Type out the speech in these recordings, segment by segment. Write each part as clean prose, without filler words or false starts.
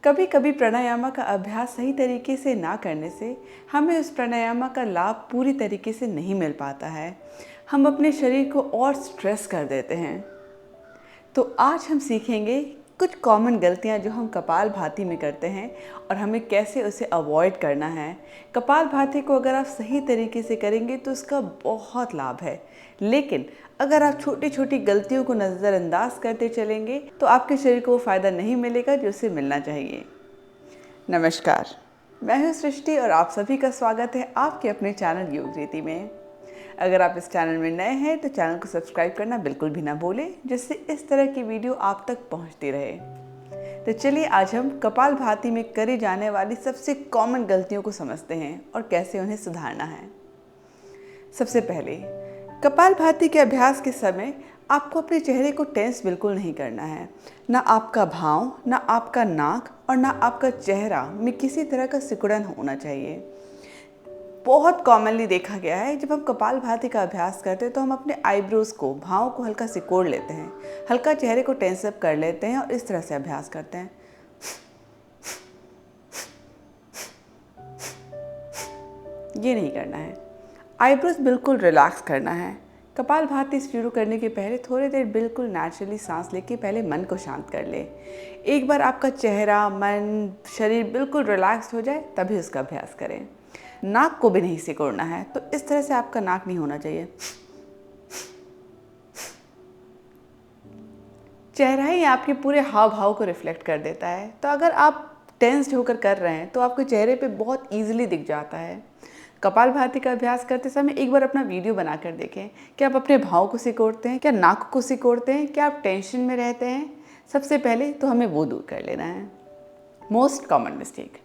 कभी कभी प्राणायाम का अभ्यास सही तरीके से ना करने से हमें उस प्राणायाम का लाभ पूरी तरीके से नहीं मिल पाता है। हम अपने शरीर को और स्ट्रेस कर देते हैं। तो आज हम सीखेंगे कुछ कॉमन गलतियां जो हम कपालभाति में करते हैं और हमें कैसे उसे अवॉइड करना है। कपालभाति को अगर आप सही तरीके से करेंगे तो उसका बहुत लाभ है, लेकिन अगर आप छोटी छोटी गलतियों को नज़रअंदाज करते चलेंगे तो आपके शरीर को वो फ़ायदा नहीं मिलेगा जो उसे मिलना चाहिए। नमस्कार, मैं हूँ सृष्टि और आप सभी का स्वागत है आपके अपने चैनल योग रीति में। अगर आप इस चैनल में नए हैं तो चैनल को सब्सक्राइब करना बिल्कुल भी ना भूलें, जिससे इस तरह की वीडियो आप तक पहुंचती रहे। तो चलिए आज हम कपालभाति में करी जाने वाली सबसे कॉमन गलतियों को समझते हैं और कैसे उन्हें सुधारना है। सबसे पहले, कपालभाति के अभ्यास के समय आपको अपने चेहरे को टेंस बिल्कुल नहीं करना है। ना आपका भाव, ना आपका नाक और ना आपका चेहरा में किसी तरह का सिकुड़न होना चाहिए। बहुत कॉमनली देखा गया है, जब हम कपालभाति का अभ्यास करते हैं तो हम अपने आईब्रोज को, भाव को हल्का सिकोड़ लेते हैं, हल्का चेहरे को टेंस अप कर लेते हैं और इस तरह से अभ्यास करते हैं। ये नहीं करना है। आईब्रोज बिल्कुल रिलैक्स करना है। कपालभाति शुरू करने के पहले थोड़ी देर बिल्कुल नेचुरली सांस लेके पहले मन को शांत कर ले। एक बार आपका चेहरा, मन, शरीर बिल्कुल रिलैक्स हो जाए तभी उसका अभ्यास करें। नाक को भी नहीं सिकोड़ना है, तो इस तरह से आपका नाक नहीं होना चाहिए। चेहरा ही आपके पूरे हाव भाव को रिफ्लेक्ट कर देता है, तो अगर आप टेंस्ड होकर कर रहे हैं तो आपके चेहरे पे बहुत ईजिली दिख जाता है। कपालभाति का अभ्यास करते समय एक बार अपना वीडियो बनाकर देखें। क्या आप अपने भाव को सिकोड़ते हैं? क्या नाक को सिकोड़ते हैं? क्या आप टेंशन में रहते हैं? सबसे पहले तो हमें वो दूर कर लेना है। Most common mistake.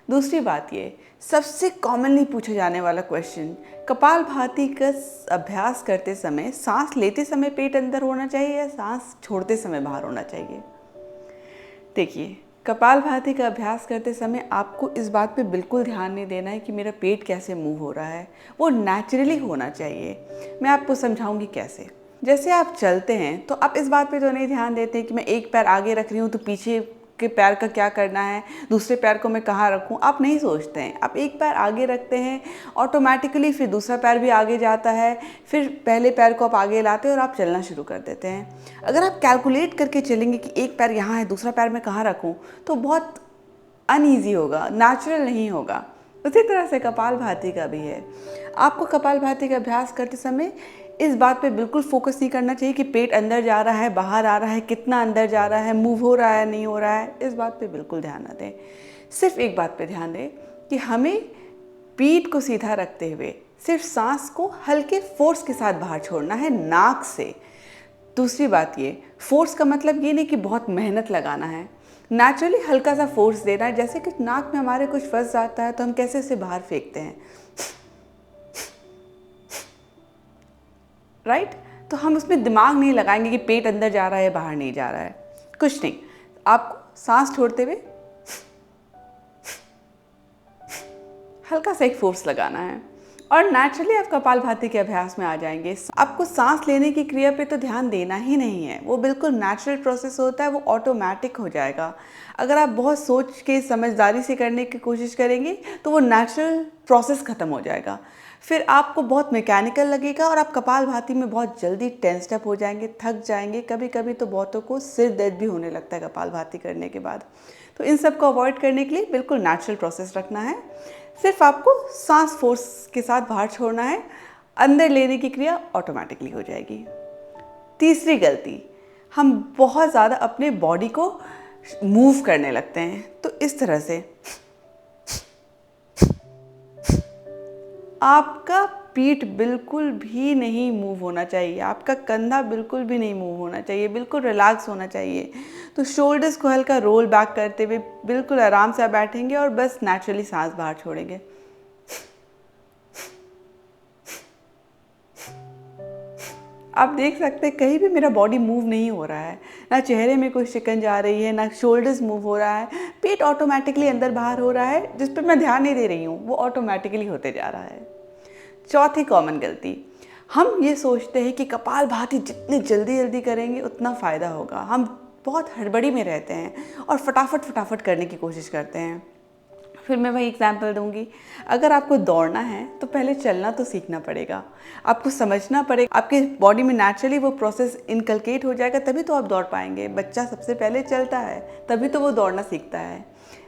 दूसरी बात, ये सबसे कॉमनली पूछा जाने वाला क्वेश्चन, कपालभाति का अभ्यास करते समय सांस लेते समय पेट अंदर होना चाहिए या सांस छोड़ते समय बाहर होना चाहिए? देखिए, कपालभाति का अभ्यास करते समय आपको इस बात पे बिल्कुल ध्यान नहीं देना है कि मेरा पेट कैसे मूव हो रहा है। वो नेचुरली होना चाहिए। मैं आपको समझाऊंगी कैसे। जैसे आप चलते हैं तो आप इस बात पे तो नहीं ध्यान देते कि मैं एक पैर आगे रख रही हूँ तो पीछे के पैर का क्या करना है, दूसरे पैर को मैं कहाँ रखूँ, आप नहीं सोचते हैं। आप एक पैर आगे रखते हैं, ऑटोमेटिकली फिर दूसरा पैर भी आगे जाता है, फिर पहले पैर को आप आगे लाते हैं और आप चलना शुरू कर देते हैं। अगर आप कैलकुलेट करके चलेंगे कि एक पैर यहाँ है, दूसरा पैर मैं कहाँ रखूँ, तो बहुत अनईजी होगा, नेचुरल नहीं होगा। उसी तरह से कपालभाति का भी है। आपको कपालभाति का अभ्यास करते समय इस बात पे बिल्कुल फोकस नहीं करना चाहिए कि पेट अंदर जा रहा है, बाहर आ रहा है, कितना अंदर जा रहा है, मूव हो रहा है, नहीं हो रहा है। इस बात पे बिल्कुल ध्यान ना दें। सिर्फ एक बात पे ध्यान दें कि हमें पीठ को सीधा रखते हुए सिर्फ सांस को हल्के फोर्स के साथ बाहर छोड़ना है, नाक से। दूसरी बात, ये फोर्स का मतलब ये नहीं कि बहुत मेहनत लगाना है। नेचुरली हल्का सा फोर्स देना है। जैसे कि नाक में हमारे कुछ फंस जाता है तो हम कैसे उसे बाहर फेंकते हैं, राइट? तो हम उसमें दिमाग नहीं लगाएंगे कि पेट अंदर जा रहा है, बाहर नहीं जा रहा है, कुछ नहीं। आपको सांस छोड़ते हुए हल्का सा एक फोर्स लगाना है और नेचुरली आप कपालभाति के अभ्यास में आ जाएंगे। आपको सांस लेने की क्रिया पे तो ध्यान देना ही नहीं है। वो बिल्कुल नेचुरल प्रोसेस होता है, वो ऑटोमेटिक हो जाएगा। अगर आप बहुत सोच के समझदारी से करने की कोशिश करेंगे तो वो नेचुरल प्रोसेस ख़त्म हो जाएगा। फिर आपको बहुत मैकेनिकल लगेगा और आप कपालभाति में बहुत जल्दी टेंस्ड अप हो जाएंगे, थक जाएंगे। कभी कभी तो बहुतों को सिर दर्द भी होने लगता है कपालभाति करने के बाद। तो इन सब को अवॉइड करने के लिए बिल्कुल नेचुरल प्रोसेस रखना है। सिर्फ आपको सांस फोर्स के साथ बाहर छोड़ना है, अंदर लेने की क्रिया ऑटोमेटिकली हो जाएगी। तीसरी गलती, हम बहुत ज़्यादा अपने बॉडी को मूव करने लगते हैं। तो इस तरह से आपका पीठ बिल्कुल भी नहीं मूव होना चाहिए, आपका कंधा बिल्कुल भी नहीं मूव होना चाहिए, बिल्कुल रिलैक्स होना चाहिए। तो शोल्डर्स को हल्का रोल बैक करते हुए बिल्कुल आराम से आप बैठेंगे और बस नेचुरली सांस बाहर छोड़ेंगे। आप देख सकते हैं कहीं भी मेरा बॉडी मूव नहीं हो रहा है, ना चेहरे में कोई शिकन जा रही है, ना शोल्डर्स मूव हो रहा है। पेट ऑटोमेटिकली अंदर बाहर हो रहा है, जिस पर मैं ध्यान नहीं दे रही हूँ, वो ऑटोमेटिकली होते जा रहा है। चौथी कॉमन गलती, हम ये सोचते हैं कि कपालभाति जितनी जल्दी जल्दी करेंगे उतना फ़ायदा होगा। हम बहुत हड़बड़ी में रहते हैं और फटाफट करने की कोशिश करते हैं। फिर मैं वही एग्जाम्पल दूंगी, अगर आपको दौड़ना है तो पहले चलना तो सीखना पड़ेगा, आपको समझना पड़ेगा, आपके बॉडी में नेचुरली वो प्रोसेस इनकलकेट हो जाएगा, तभी तो आप दौड़ पाएंगे। बच्चा सबसे पहले चलता है, तभी तो वो दौड़ना सीखता है।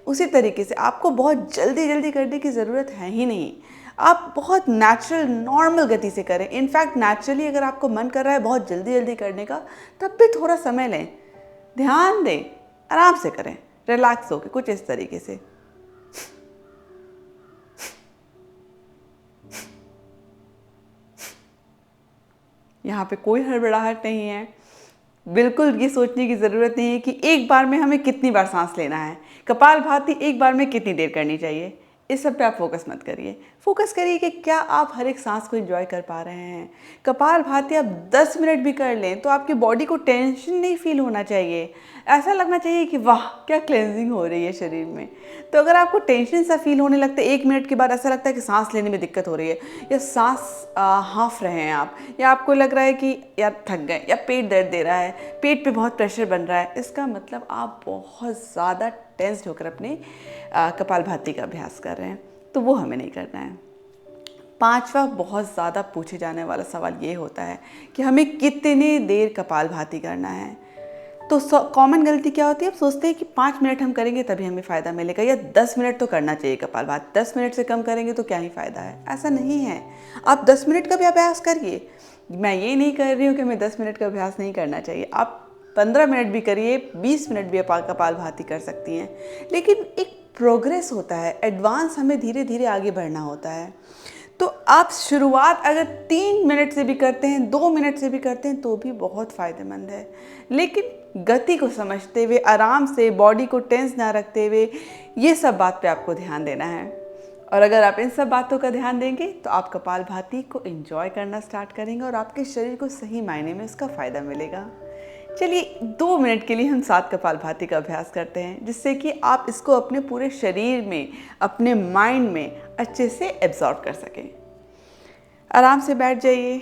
उसी तरीके से आपको बहुत जल्दी करने की ज़रूरत है ही नहीं, आप बहुत नेचुरल नॉर्मल गति से करें। इनफैक्ट नेचुरली अगर आपको मन कर रहा है बहुत जल्दी करने का, तब भी थोड़ा समय लें, ध्यान दें, आराम से करें, रिलैक्स होकर, कुछ इस तरीके से। यहाँ पे कोई हड़बड़ाहट नहीं है, बिल्कुल ये सोचने की ज़रूरत नहीं है कि एक बार में हमें कितनी बार सांस लेना है, कपालभाति एक बार में कितनी देर करनी चाहिए। इस सब पे आप फोकस मत करिए, फोकस करिए कि क्या आप हर एक सांस को एंजॉय कर पा रहे हैं। कपालभाति आप 10 मिनट भी कर लें तो आपकी बॉडी को टेंशन नहीं फील होना चाहिए, ऐसा लगना चाहिए कि वाह क्या क्लेंजिंग हो रही है शरीर में। तो अगर आपको टेंशन सा फील होने लगता है 1 मिनट के बाद, ऐसा लगता है कि सांस लेने में दिक्कत हो रही है, या सांस हाँफ रहे हैं आप, या आपको लग रहा है कि यार थक गए, या पेट दर्द दे रहा है, पेट पे बहुत प्रेशर बन रहा है, इसका मतलब आप बहुत ज़्यादा टेंस्ड होकर अपने कपालभाति का अभ्यास कर रहे हैं, तो वो हमें नहीं करना है। 5वां बहुत ज़्यादा पूछे जाने वाला सवाल ये होता है कि हमें कितनी देर कपालभाति करना है। तो कॉमन गलती क्या होती है, आप सोचते हैं कि 5 मिनट हम करेंगे तभी हमें फ़ायदा मिलेगा, या 10 मिनट तो करना चाहिए कपालभाति, 10 मिनट से कम करेंगे तो क्या ही फ़ायदा है। ऐसा नहीं है, आप 10 मिनट का भी अभ्यास करिए। मैं ये नहीं कर रही हूँ कि हमें 10 मिनट का अभ्यास नहीं करना चाहिए, आप 15 मिनट भी करिए, 20 मिनट भी आप कपालभाति कर सकती हैं, लेकिन एक प्रोग्रेस होता है, एडवांस हमें धीरे आगे बढ़ना होता है। तो आप शुरुआत अगर 3 मिनट से भी करते हैं, 2 मिनट से भी करते हैं, तो भी बहुत फ़ायदेमंद है। लेकिन गति को समझते हुए, आराम से, बॉडी को टेंस ना रखते हुए, ये सब बात पे आपको ध्यान देना है। और अगर आप इन सब बातों का ध्यान देंगे तो आप कपालभाति को एंजॉय करना स्टार्ट करेंगे और आपके शरीर को सही मायने में उसका फ़ायदा मिलेगा। चलिए 2 मिनट के लिए हम 7 कपालभाति का अभ्यास करते हैं, जिससे कि आप इसको अपने पूरे शरीर में, अपने माइंड में अच्छे से एब्जॉर्ब कर सकें। आराम से बैठ जाइए,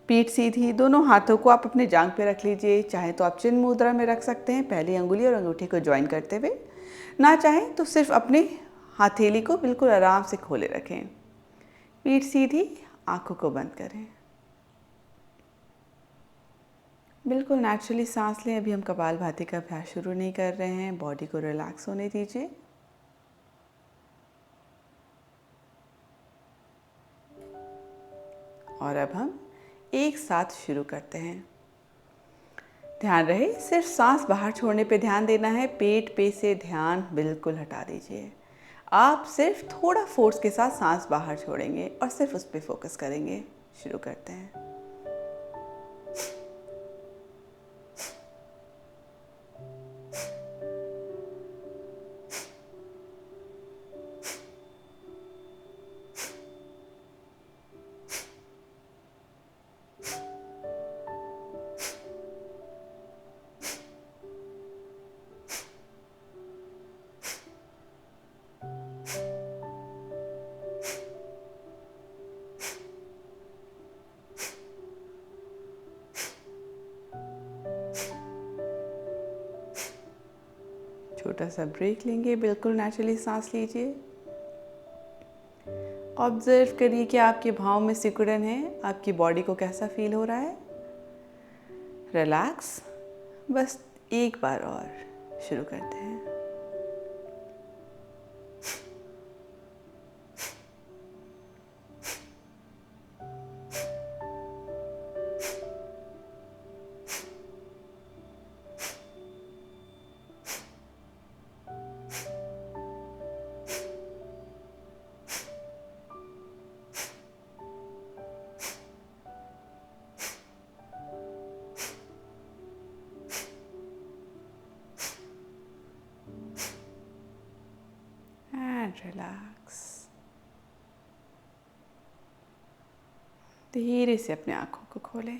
पीठ सीधी, दोनों हाथों को आप अपने जांघ पे रख लीजिए। चाहे तो आप चिन्ह मुद्रा में रख सकते हैं, पहली अंगुली और अंगूठी को ज्वाइन करते हुए। ना चाहें तो सिर्फ अपने हथेली को बिल्कुल आराम से खोले रखें। पीठ सीधी, आंखों को बंद करें, बिल्कुल नेचुरली सांस लें। अभी हम कपालभाति का अभ्यास शुरू नहीं कर रहे हैं, बॉडी को रिलैक्स होने दीजिए। और अब हम एक साथ शुरू करते हैं। ध्यान रहे सिर्फ सांस बाहर छोड़ने पे ध्यान देना है, पेट पे से ध्यान बिल्कुल हटा दीजिए। आप सिर्फ थोड़ा फोर्स के साथ सांस बाहर छोड़ेंगे और सिर्फ उस पर फोकस करेंगे। शुरू करते हैं। छोटा सा ब्रेक लेंगे, बिल्कुल नेचुरली सांस लीजिए। ऑब्जर्व करिए कि आपके भाव में सिकुड़न है, आपकी बॉडी को कैसा फील हो रहा है। रिलैक्स, बस एक बार और शुरू करते हैं। रिलैक्स, धीरे से अपने आंखों को खोलें।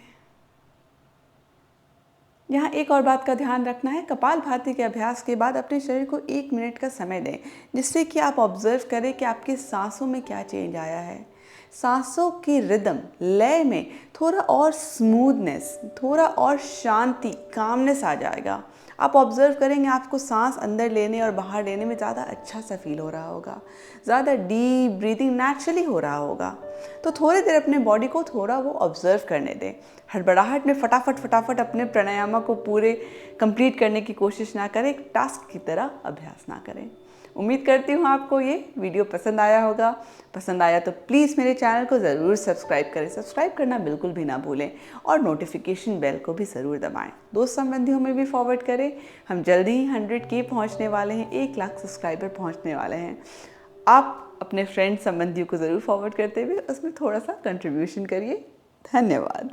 यहाँ एक और बात का ध्यान रखना है, कपालभाति के अभ्यास के बाद अपने शरीर को 1 मिनट का समय दें, जिससे कि आप ऑब्जर्व करें कि आपकी सांसों में क्या चेंज आया है। सांसों की रिदम, लय में थोड़ा और स्मूथनेस, थोड़ा और शांति, कामनेस आ जाएगा। आप ऑब्जर्व करेंगे आपको सांस अंदर लेने और बाहर लेने में ज़्यादा अच्छा सा फील हो रहा होगा, ज़्यादा डीप ब्रीदिंग नेचुरली हो रहा होगा। तो थोड़ी देर अपने बॉडी को थोड़ा वो ऑब्जर्व करने दें। हड़बड़ाहट में फटाफट अपने प्राणायाम को पूरे कंप्लीट करने की कोशिश ना करें, एक टास्क की तरह अभ्यास ना करें। उम्मीद करती हूँ आपको ये वीडियो पसंद आया होगा। पसंद आया तो प्लीज़ मेरे चैनल को ज़रूर सब्सक्राइब करें, सब्सक्राइब करना बिल्कुल भी ना भूलें और नोटिफिकेशन बेल को भी ज़रूर दबाएं। दोस्त संबंधियों में भी फॉरवर्ड करें। हम जल्दी ही 100K पहुँचने वाले हैं, 1 लाख सब्सक्राइबर पहुँचने वाले हैं। आप अपने फ्रेंड संबंधियों को ज़रूर फॉरवर्ड करते हुए उसमें थोड़ा सा कंट्रीब्यूशन करिए। धन्यवाद।